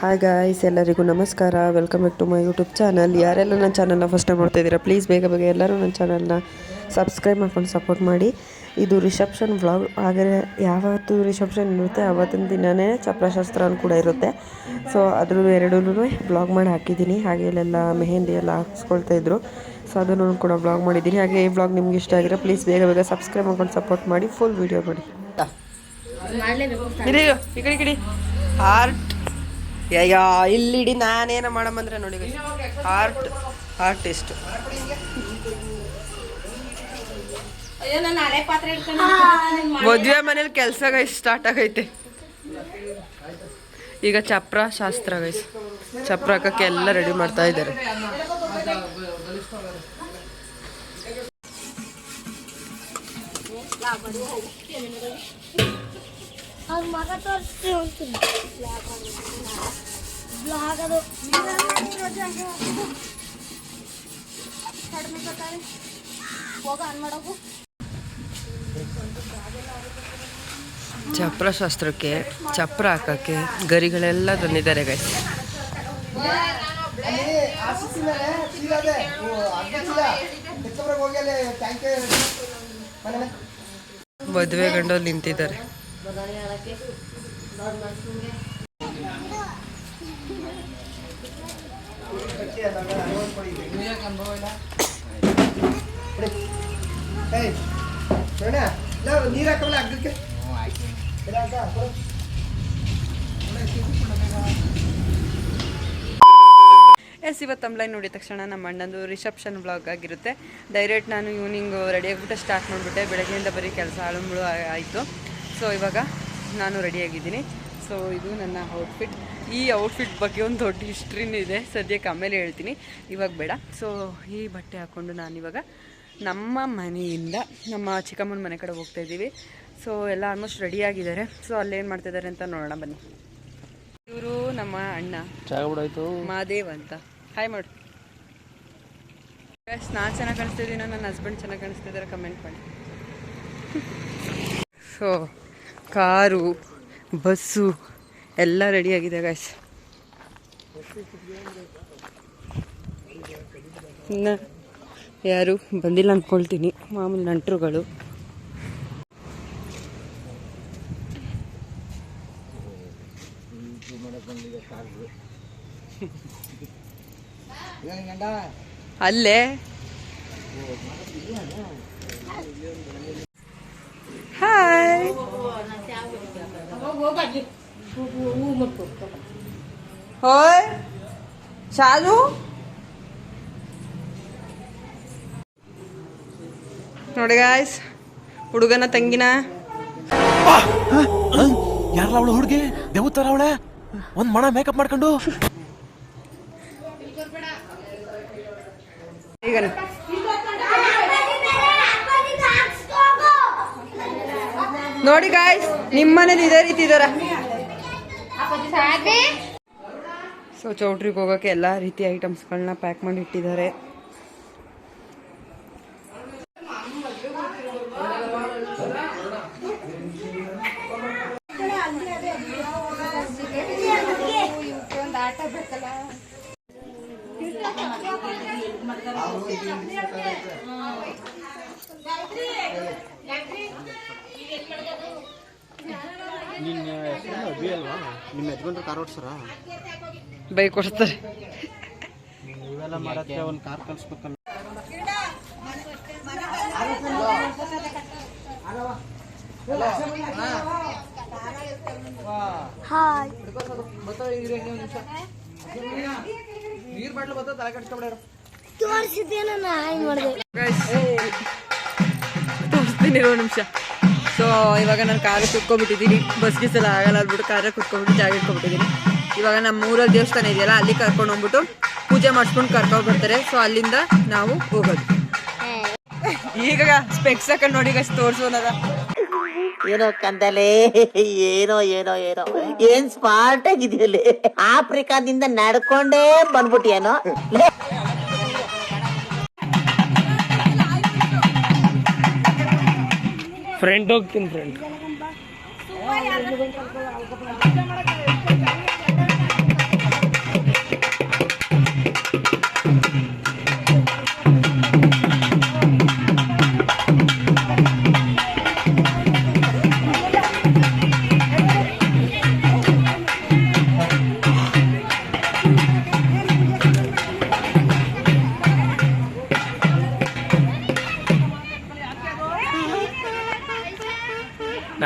Hi guys, ಎಲ್ಲರಿಗೂ ನಮಸ್ಕಾರ. Welcome back to my YouTube channel. ಯಾರೆಲ್ಲ ನನ್ನ ಚಾನಲ್ನ ಫಸ್ಟ್ ಟೈಮ್ ನೋಡ್ತಾ ಇದ್ದೀರಾ, ಪ್ಲೀಸ್ ಬೇಗ ಎಲ್ಲರೂ ನನ್ನ ಚಾನಲ್ನ ಸಬ್ಸ್ಕ್ರೈಬ್ ಮಾಡ್ಕೊಂಡು ಸಪೋರ್ಟ್ ಮಾಡಿ. ಇದು ರಿಸೆಪ್ಷನ್ ವ್ಲಾಗ್. ಹಾಗೆ ಯಾವತ್ತು ರಿಸೆಪ್ಷನ್ ಇರುತ್ತೆ ಆವತ್ತಿನ ದಿನವೇ ಚಪ್ರಶಾಸ್ತ್ರ ಕೂಡ ಇರುತ್ತೆ. ಸೊ ಅದ್ರ ಎರಡೂ ಬ್ಲಾಗ್ ಮಾಡಿ ಹಾಕಿದ್ದೀನಿ. ಹಾಗೆ ಇಲ್ಲೆಲ್ಲ ಮೆಹಂದಿ ಎಲ್ಲ ಹಾಕ್ಸ್ಕೊಳ್ತಾ ಇದ್ರು. ಸೊ ಅದನ್ನು ಕೂಡ ಬ್ಲಾಗ್ ಮಾಡಿದ್ದೀನಿ. ಹಾಗೆ ಈ ಬ್ಲಾಗ್ ನಿಮ್ಗೆ ಇಷ್ಟ ಆಗಿರೋ ಪ್ಲೀಸ್ ಬೇಗ ಸಬ್ಸ್ಕ್ರೈಬ್ ಮಾಡ್ಕೊಂಡು ಸಪೋರ್ಟ್ ಮಾಡಿ. ಫುಲ್ ವೀಡಿಯೋ ಮಾಡಿ. ಈ ಕಡೆ ಹಾರ್ಟ್ ಯಾ ಇಲ್ಲಿಡಿ ನಾನೇನ ಮಾಡಂದ್ರೆ ನೋಡಿ ಹಾರ್ಟ್ ಎಷ್ಟು ಮದುವೆ ಮನೇಲಿ ಕೆಲಸ ಗೈಸ್ ಸ್ಟಾರ್ಟ್ ಆಗೈತೆ. ಈಗ ಚಪ್ರ ಶಾಸ್ತ್ರ ಗೈಸ್, ಚಪ್ರ ಹಾಕಕ್ಕೆ ಎಲ್ಲ ರೆಡಿ ಮಾಡ್ತಾ ಇದ್ದಾರೆ. ಚಪ್ರ ಶಾಸ್ತ್ರಕ್ಕೆ ಚಪ್ರ ಹಾಕಕ್ಕೆ ಗರಿಗಳೆಲ್ಲ ತಂದಿದ್ದಾರೆ ಗೈಸ್. ಮದುವೆ ಗಂಡಲ್ಲಿ ನಿಂತಿದ್ದಾರೆ. ಇವತ್ತು ತಂಬ್ಲೈನ್ ನೋಡಿದ ತಕ್ಷಣ ನಮ್ಮ ಅಣ್ಣಂದು ರಿಸೆಪ್ಷನ್ ಬ್ಲಾಗ್ ಆಗಿರುತ್ತೆ. ಡೈರೆಕ್ಟ್ ನಾನು ಈವ್ನಿಂಗ್ ರೆಡಿ ಆಗಿಬಿಟ್ಟು ಸ್ಟಾರ್ಟ್ ಮಾಡಿಬಿಟ್ಟೆ. ಬೆಳಗ್ಗೆಯಿಂದ ಬರೀ ಕೆಲಸ ಆಳುಂಬಳು ಆಯಿತು. ಸೊ ಇವಾಗ ನಾನು ರೆಡಿಯಾಗಿದ್ದೀನಿ. ಸೊ ಇದು ನನ್ನ ಔಟ್ಫಿಟ್. ಈ ಔಟ್ಫಿಟ್ ಬಗ್ಗೆ ಒಂದು ದೊಡ್ಡ ಹಿಸ್ಟ್ರಿನೂ ಇದೆ, ಸದ್ಯಕ್ಕೆ ಆಮೇಲೆ ಹೇಳ್ತೀನಿ, ಇವಾಗ ಬೇಡ. ಸೊ ಈ ಬಟ್ಟೆ ಹಾಕ್ಕೊಂಡು ನಾನಿವಾಗ ನಮ್ಮ ಮನೆಯಿಂದ ನಮ್ಮ ಚಿಕ್ಕಮ್ಮನ ಮನೆ ಕಡೆ ಹೋಗ್ತಾಯಿದ್ದೀವಿ. ಸೊ ಎಲ್ಲ ಆಲ್ಮೋಸ್ಟ್ ರೆಡಿಯಾಗಿದ್ದಾರೆ. ಸೊ ಅಲ್ಲೇನು ಮಾಡ್ತಿದ್ದಾರೆ ಅಂತ ನೋಡೋಣ ಬನ್ನಿ. ಇವರು ನಮ್ಮ ಅಣ್ಣ ಮಾದೇವ್ ಅಂತ. ಹಾಯ್ ಮಾಡು. ನಾನು ಚೆನ್ನಾಗಿ ಕಾಣಿಸ್ತಿದ್ದೀನೋ ನನ್ನ ಹಸ್ಬೆಂಡ್ ಚೆನ್ನಾಗಿ ಕಾಣಿಸ್ತಿದ್ದಾರೆ, ಕಮೆಂಟ್ ಮಾಡಿ. ಸೊ ಕಾರು ಬಸ್ಸು ಎಲ್ಲ ರೆಡಿಯಾಗಿದೆ ಗಾಯ್ಸ್. ಇನ್ನು ಯಾರು ಬಂದಿಲ್ಲ ಅಂದ್ಕೊಳ್ತೀನಿ, ಮಾಮೂಲಿ ನಂಟರುಗಳು. ಅಲ್ಲೇ ಹಾಯ್ ಹೋಯ್ ಶಾಲು ನೋಡಿ ಗಾಯ್ಸ್, ಹುಡುಗನ ತಂಗಿನ ಯಾರಲ್ಲ ಅವಳು ಹುಡುಗಿ ದೇವತರ ಅವಳೆ ಒಂದ್ ಮಣ ಮೇಕಪ್ ಮಾಡ್ಕೊಂಡು ಈಗ ನೋಡಿ ಗಾಯ್ಸ್, ನಿಮ್ಮನೇಲಿ ಇದೇ ರೀತಿ ಇದಾರ. ಸೊ ಚೌಟ್ರಿಗೆ ಹೋಗೋಕೆ ಎಲ್ಲ ರೀತಿ ಐಟಮ್ಸ್ಗಳನ್ನ ಪ್ಯಾಕ್ ಮಾಡಿ ಇಟ್ಟಿದ್ದಾರೆ. ನಿಮ್ಮ ಯಜಮಾನ್ರು ಕಾರ್ ಓಡಿಸ್ರ ಬೈಕ್ ಕೊಡ್ತಾರೆ. ಇವೆಲ್ಲ ಮಾಡಕ್ಕೆ ಒಂದು ಕಾರ್ ಕಳಿಸ್ಬೇಕಲ್ಲ. ನೀರ್ ಬಾಟ್ಲು ಬತ್ತ ತಲೆ ಕಟ್ಸ್ಕೊಂಡ್ಬಿಡಾರ ತೋರಿಸ್ತೀನಿ ಇರೋ ನಿಮಿಷ. ಸೊ ಇವಾಗ ನಾನು ಕಾರಲ್ಲಿ ಕುತ್ಕೊಂಡ್ಬಿಟ್ಟಿದ್ದೀನಿ. ಬಸ್ ಗಿಸ್ ಆಗಲ್ಲ ಅಂದ್ಬಿಟ್ಟು ಕಾರಲ್ಲಿ ಕುತ್ಕೊಂಡ್ಬಿಟ್ಟು ಜಾಗ ಇಟ್ಕೊಂಡ್ಬಿಟ್ಟಿದ್ದೀನಿ. ಇವಾಗ ನಮ್ಮ ಊರಲ್ಲಿ ದೇವಸ್ಥಾನ ಇದೆಯಲ್ಲ, ಅಲ್ಲಿ ಕರ್ಕೊಂಡು ಹೋಗ್ಬಿಟ್ಟು ಪೂಜೆ ಮಾಡಿಸ್ಕೊಂಡು ಕರ್ಕೊಂಡು ಬರ್ತಾರೆ. ಸೊ ಅಲ್ಲಿಂದ ನಾವು ಹೋಗೋದು. ಈಗ ಸ್ಪೆಕ್ಸ್ ಹಾಕೊಂಡು ನೋಡಿ ಗಸ್ ತೋರಿಸೋನದ ಏನೋ ಕಂದಲೆ, ಏನೋ ಏನೋ ಏನೋ ಏನ್ ಸ್ಮಾರ್ಟ್ ಆಗಿದೆಯಲ್ಲ. ಆಫ್ರಿಕಾದಿಂದ ನಡ್ಕೊಂಡೇ ಬಂದ್ಬಿಟ್ಟಿಯೇನೋ. ಫ್ರೆಂಡ್ ಹೋಗ್ತೀನಿ ಫ್ರೆಂಡ್.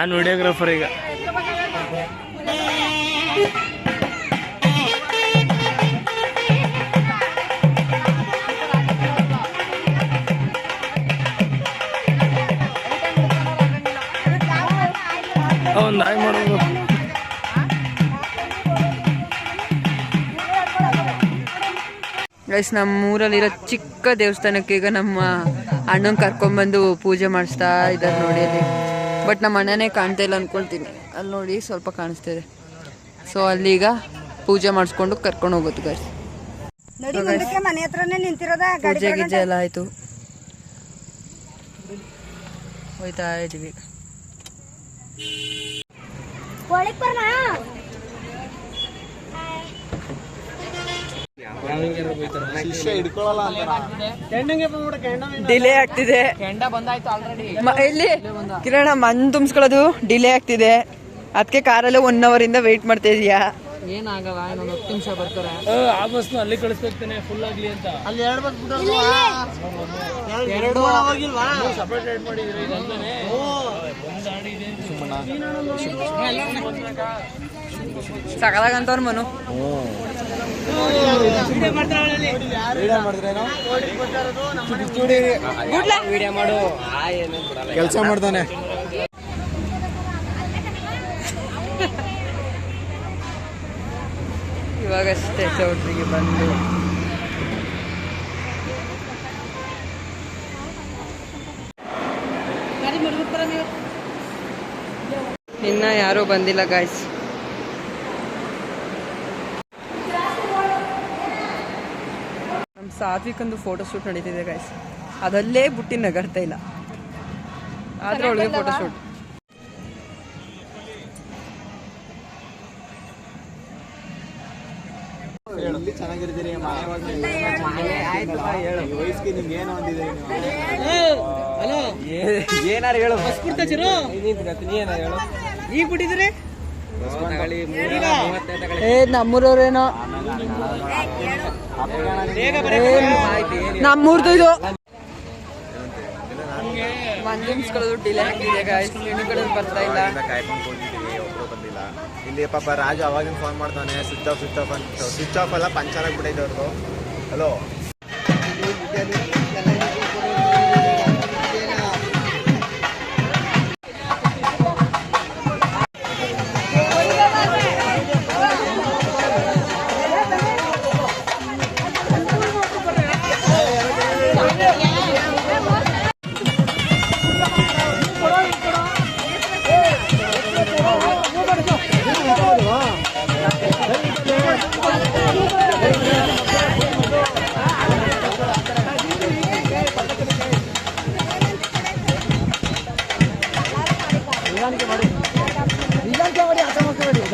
ನಾನು ವಿಡಿಯೋಗ್ರಾಫರ್ ಈಗ. ಅವ್ನು ನಾಯಿ ಮಾಡೋದು. ಗೈಸ್, ನಮ್ಮ ಊರಲ್ಲಿರೋ ಚಿಕ್ಕ ದೇವಸ್ಥಾನಕ್ಕೆ ಈಗ ನಮ್ಮ ಅಣ್ಣನ ಕರ್ಕೊಂಡ್ಬಂದು ಪೂಜೆ ಮಾಡಿಸ್ತಾ ಇದ್ದಾರೆ ನೋಡಿ ಅಲ್ಲಿ. ಬಟ್ ನಮ್ಮ ಅಣ್ಣನೇ ಕಾಣ್ತಾ ಇಲ್ಲ ಅಂದ್ಕೊಳ್ತೀನಿ. ಅಲ್ಲಿ ನೋಡಿ ಸ್ವಲ್ಪ ಕಾಣಿಸ್ತಿದೆ. ಸೊ ಅಲ್ಲಿಗ ಪೂಜೆ ಮಾಡಿಸ್ಕೊಂಡು ಕರ್ಕೊಂಡು ಹೋಗೋದು ಗೈಸ್. ಮನೆ ಹತ್ರನೇ ನಿಂತಿರೋದ. ಪೂಜೆ ಗೀಜೆ ಎಲ್ಲ ಆಯಿತು, ಹೋಯ್ತಾ ಇದೀವಿ. ಡಿಲೇ ಆಗ್ತಿದೆ. ಎಲ್ಲಿ ಕಿರಣ ಮಣ್ಣು ತುಂಬಿಸ್ಕೊಳ್ಳೋದು ಡಿಲೇ ಆಗ್ತಿದೆ. ಅದಕ್ಕೆ ಕಾರಲ್ಲಿ 1 hour ಇಂದ ವೇಟ್ ಮಾಡ್ತಾ ಇದೀಯಾ? ಏನಾಗಲ್ಲ, ಇನ್ನೊಂದು 10 ನಿಮಿಷ ಬರ್ತಾರೆ. ಆ ಬಸ್ನು ಅಲ್ಲಿ ಕಳಿಸ್ಬೇಕ್ತಾನೆ ಫುಲ್ ಆಗ್ಲಿ ಅಂತ. ಅಲ್ಲಿ 2 ಬಸ್ ಬಿಡೋಲ್ವಾ? 2 ಹೋಗಿಲ್ವಾ? ಸಪರೇಟ್ ರೇಟ್ ಮಾಡಿದ್ರಿ ಇದಲ್ಲೇ. ಒಂದು ಗಾಡಿ ಇದೆ ಸಕಲಾಗಂತವ್ರ ಮನು. ವಿಡಿಯೋ ಮಾಡು. ಕೆಲಸ ಮಾಡ್ತಾನೆ. ಇವಾಗಷ್ಟೇ ಚೌಟ್ರಿಗೆ ಬಂದು ಇನ್ನ ಯಾರೂ ಬಂದಿಲ್ಲ ಗಾಯ್ಸ್. ನಮ್ಮ ಸಾತ್ವಿಕಂದು ಫೋಟೋ ಶೂಟ್ ನಡೀತಿದೆ ಗಾಯ್ಸ್. ಅದಲ್ಲೇ ಬುಟ್ಟಿ ನಗರ್ತಾ ಇಲ್ಲ, ಆದ್ರೆ ಒಳಗೆ ಫೋಟೋ ಶೂಟ್. ಚೆನ್ನಾಗಿರ್ತೀರಿ. ವಯಸ್ಸಿಗೆ ನಿಮ್ಗೆ ಏನು ಅಂದಿದೆ? ಏನಾರು ಹೇಳು. ಈಗ ಬಿಟ್ಟಿದ್ರಿ ನಮ್ಮೂರವ್ರೇನೋ. ನಮ್ಮೂರ್ದು ಇದು ಮಂದಿಸ್ಕೊಳ್ಳೋದು ಡಿಲೇ ಆಗಿದೆ ಗಾಯ್ಸ್. ಹೆಣ್ಣುಗಳು ಬರ್ತಾ ಇಲ್ಲ. ಇಲ್ಲಿ ಪಾಪ ರಾಜು ಅವಾಗಿನ ಫೋನ್ ಮಾಡ್ತಾನೆ, ಸ್ವಿಚ್ ಆಫ್ ಅಲ್ಲ, ಪಂಚರ್ ಆಗ್ಬಿಟ್ಟೈತೆ ಅವ್ರದ್ದು. ಹಲೋ,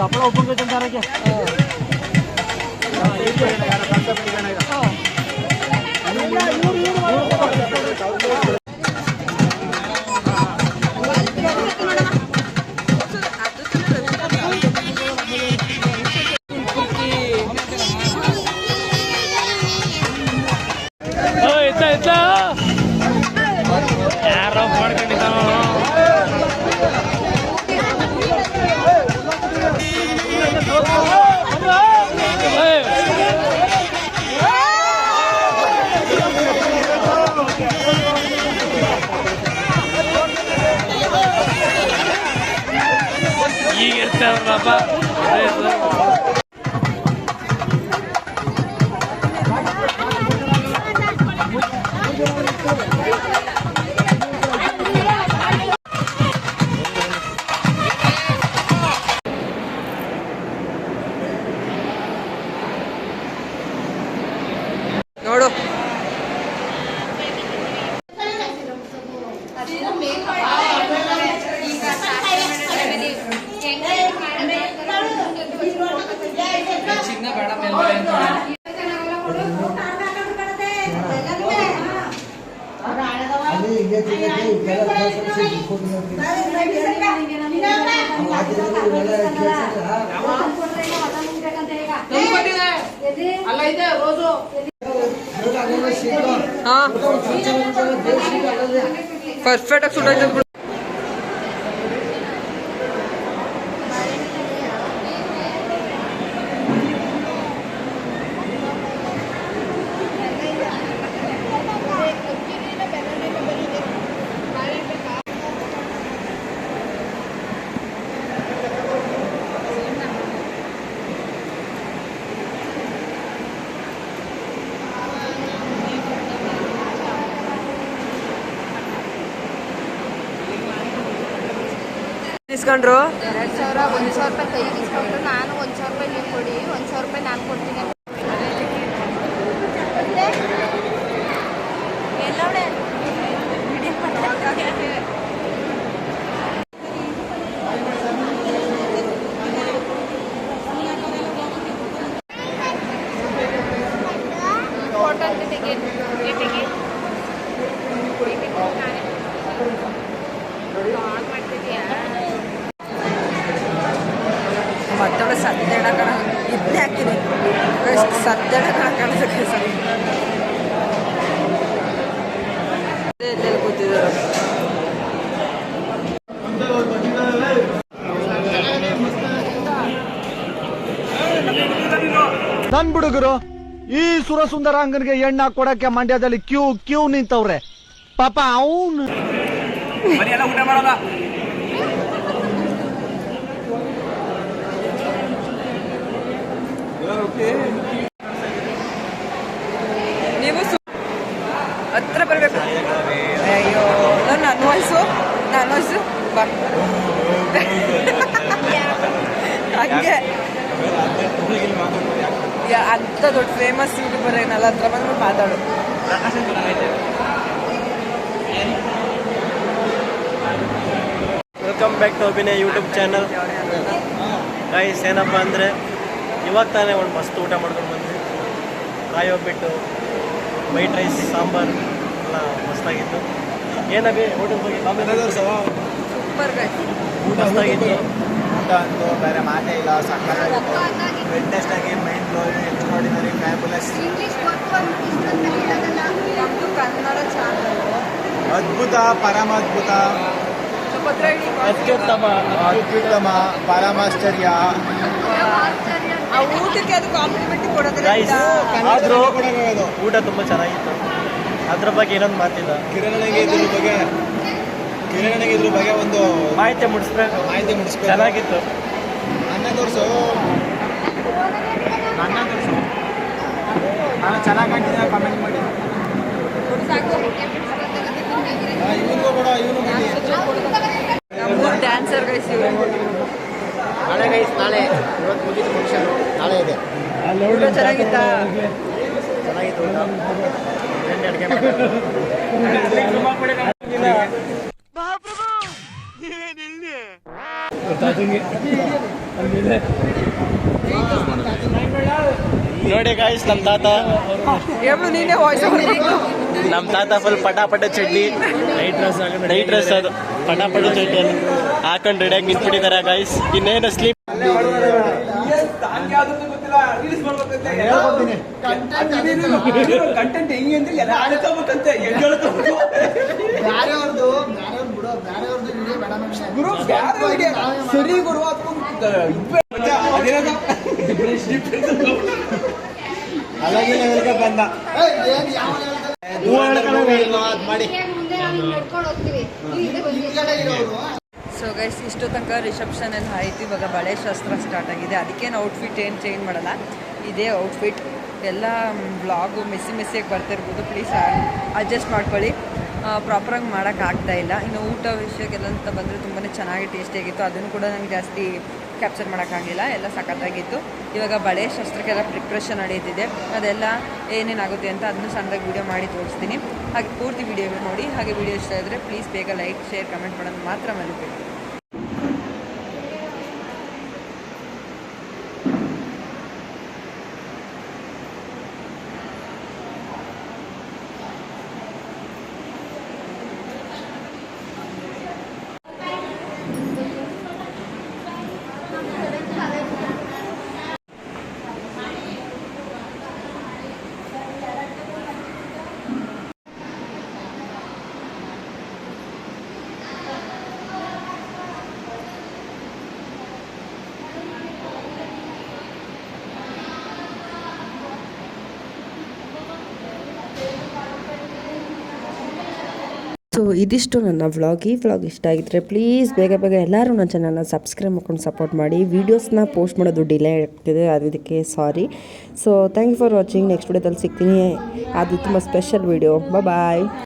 आपला ओपन करते हैं क्या? यार बाबा ನೋಡು ಪರ್ಫೆಕ್ಟ್ ಆಗಿ ಸುಟ್ ಆಯ್ತು. ಇಸ್ಕೊಂಡ್ರು 2,000 1,000 ರೂಪಾಯಿ ಕೈಗೆ ಇಸ್ಕೊಂಡ್ರು. ನಾನು 1,000 ರೂಪಾಯಿ ನೀವು ಕೊಡಿ, 1,000 ರೂಪಾಯಿ ನಾನು ಕೊಡ್ತೀನಿ. ಮತ್ತೊಳ ಸತ್ತೆಡ ಕಣ ಇದನ್ನೇ ಹಾಕ್ತೀನಿ ಸತ್ತೆಡ ಕಣ ಕಾಣಿಸಕ್ಕೆ ಎಲ್ಲೆಲ್ಲಿ ಕೂತಿದ್ದಾರೆ. ನನ್ ಹುಡುಗರು ಈ ಸುರಸುಂದರಾಂಗನ್ಗೆ ಎಣ್ಣ ಕೊಡಕ್ಕೆ ಮಂಡ್ಯದಲ್ಲಿ ಕ್ಯೂ ನಿಂತವ್ರೆ. ಪಾಪ ಅವನು ಊಟ ಮಾಡಲ್ಲ. ನೀವು ಹತ್ರ ಬರಬೇಕು. ಅಯ್ಯೋ ನನ್ನ ವಾಯ್ಸು ಬಾ ಹಂಗೆ ಅಂಥ ದೊಡ್ಡ ಫೇಮಸ್ ಯೂಟ್ಯೂಬರ್ ಏನಲ್ಲ, ಹತ್ರ ಬಂದ್ಬಿಟ್ಟು ಮಾತಾಡು. Welcome back to Abhinay YouTube channel. Guys ಏನಪ್ಪ ಅಂದರೆ ಇವಾಗ ತಾನೇ ಒಂದು ಮಸ್ತ್ ಊಟ ಮಾಡ್ಕೊಂಡು ಬಂದ್ವಿ. ಕಾಯಿ ಒಬ್ಬಿಟ್ಟು, ವೈಟ್ ರೈಸ್, ಸಾಂಬಾರು ಎಲ್ಲ ಮಸ್ತಾಗಿತ್ತು. ಏನಬಿ ಊಟದ ಬಗ್ಗೆ ಸೂಪರ್ ಗೈಸ್, ಮಸ್ತಾಗಿತ್ತು. ಊಟ ಅಂತೂ ಬೇರೆ ಮಾತೇ ಇಲ್ಲ, ಸಕ್ಕತ್ತಾಗಿತ್ತು. ವೆಂಟೆಸ್ಟಾಗಿ ಮೈಂಡ್ ಬ್ಲೋಯಿಂಗ್, ಎಕ್ಸ್ಟ್ರಾರ್ಡಿನರಿ, ಫ್ಯಾಬುಲಸ್, ನಮ್ಮದು ಕನ್ನಡ ಚಾನಲ್ ಅದ್ಭುತ, ಪರಮಾದ್ಭುತ, ಅತ್ಯುತ್ತಮ, ಅತ್ಯುತ್ತಮ, ಪರಮಾಶ್ಚರ್ಯ. ಆ ಊಟಕ್ಕೆ ಅದು ಕಾಂಪ್ಲಿಮೆಂಟ್ ಕೊಡೋದಿಲ್ಲ. ಗೈಸ್ ಆದರೂ ಊಟ ತುಂಬ ಚೆನ್ನಾಗಿತ್ತು. ಅದ್ರ ಬಗ್ಗೆ ಏನೊಂದು ಮಾತಿಲ್ಲ. ಕಿರಣನಿಗೆ ಇದ್ರ ಬಗ್ಗೆ ಒಂದು ಮಾಹಿತಿ ಮುಡಿಸ್ಬೇಕು. ಚೆನ್ನಾಗಿತ್ತು. ನನ್ನ ತೋರಿಸು ನಾನು ಚೆನ್ನಾಗಿ ಕಾಣ್ತಿದ್ದೆ, ಕಮೆಂಟ್ ಮಾಡಿ. ಇವನು ಕೂಡ ನಮ್ಮದು ಡ್ಯಾನ್ಸರ್ ಗೈಸ್ ಇವರು. ನಾಳೆ ಗೈಸ್, ನಾಳೆ ಇವತ್ತು ಮುಗಿದ ಫಂಕ್ಷನ್, ನಾಳೆ ಇದೆ. ಊಟ ಚೆನ್ನಾಗಿತ್ತಾ? ಚೆನ್ನಾಗಿತ್ತು ಊಟ. ಅಡುಗೆ ನೋಡಿ ಗಾಯ್ಸ್, ನಮ್ಮ ತಾತ ನೀನೇ ವಾಯ್ಸ್ ಫುಲ್ ಪಟಾಪಟ ಚಡ್ಡಿ, ನೈಟ್ ಡ್ರೆಸ್ ಅದು ಪಟಾಪಟ ಚಡ್ಡಿಯನ್ನು ಹಾಕೊಂಡು ರೆಡಿಯಾಗಿ ನಿಂತ್ಬಿಟ್ಟಿದ್ದಾರೆ ಗಾಯ್ಸ್. ಇನ್ನೇನು ಸ್ಲೀಪ್ ಕಂಟೆಂಟ್ ಹೆಂಗೆ ಅಂದ್ರೆ ಎಲ್ಲ ಆಡ್ಕೋಬೇಕಂತೆ. ಸರಿ ಗುರು ಅಲಾಗಿ ಬಂದ ಮಾಡಿ. ಸೊ ಗೈಸ್, ಇಷ್ಟು ತನಕ ರಿಸೆಪ್ಷನ್ ಎಲ್ಲ ಆಯಿತು. ಇವಾಗ ಬಳೆ ಶಾಸ್ತ್ರ ಸ್ಟಾರ್ಟ್ ಆಗಿದೆ. ಅದಕ್ಕೇನು ಔಟ್ಫಿಟ್ ಏನು ಚೇಂಜ್ ಮಾಡಲ್ಲ, ಇದೇ ಔಟ್ಫಿಟ್. ಎಲ್ಲ ಬ್ಲಾಗು ಮೆಸ್ಸಿಯಾಗಿ ಬರ್ತಿರ್ಬೋದು, ಪ್ಲೀಸ್ ಅಡ್ಜಸ್ಟ್ ಮಾಡ್ಕೊಳ್ಳಿ. ಪ್ರಾಪರಾಗಿ ಮಾಡೋಕ್ಕಾಗ್ತಾಯಿಲ್ಲ. ಇನ್ನು ಊಟ ವಿಷಯಕ್ಕೆಲ್ಲ ಅಂತ ಬಂದರೆ ತುಂಬಾ ಚೆನ್ನಾಗಿ ಟೇಸ್ಟಿಯಾಗಿತ್ತು. ಅದನ್ನು ಕೂಡ ನಂಗೆ ಜಾಸ್ತಿ ಕ್ಯಾಪ್ಚರ್ ಮಾಡೋಕ್ಕಾಗಲಿಲ್ಲ. ಎಲ್ಲ ಸಖತ್ತಾಗಿತ್ತು. ಇವಾಗ ಬಳೆ ಶಾಸ್ತ್ರಕ್ಕೆಲ್ಲ ಪ್ರಿಪ್ರೇಷನ್ ನಡೀತಿದೆ. ಅದೆಲ್ಲ ಏನೇನಾಗುತ್ತೆ ಅಂತ ಅದನ್ನು ಸಣ್ಣದಾಗಿ ವೀಡಿಯೋ ಮಾಡಿ ತೋರಿಸ್ತೀನಿ. ಹಾಗೆ ಪೂರ್ತಿ ವೀಡಿಯೋ ನೋಡಿ. ಹಾಗೆ ವೀಡಿಯೋ ಇಷ್ಟ ಇದ್ದರೆ ಪ್ಲೀಸ್ ಬೇಗ ಲೈಕ್, ಶೇರ್, ಕಮೆಂಟ್ ಮಾಡೋದು ಮಾತ್ರ ಮರಿಬೇಡಿ. ಸೊ ಇದಿಷ್ಟು ನನ್ನ ವ್ಲಾಗ್. ಈ ವ್ಲಾಗ್ ಇಷ್ಟ ಆಗಿದ್ರೆ ಪ್ಲೀಸ್ ಬೇಗ ಎಲ್ಲರೂ ನನ್ನ ಚಾನಲ್ನ ಸಬ್ಸ್ಕ್ರೈಬ್ ಮಾಡ್ಕೊಂಡು ಸಪೋರ್ಟ್ ಮಾಡಿ. ವೀಡಿಯೋಸ್ನ ಪೋಸ್ಟ್ ಮಾಡೋದು ಡಿಲೇ ಆಗ್ತಿದೆ, ಅದಕ್ಕೆ sorry. So thank you for watching. Next ವಿಡಿಯೋದಲ್ಲಿ ಸಿಗ್ತೀನಿ. ಅದು ತುಂಬ ಸ್ಪೆಷಲ್ ವಿಡಿಯೋ. ಬಾಯ್.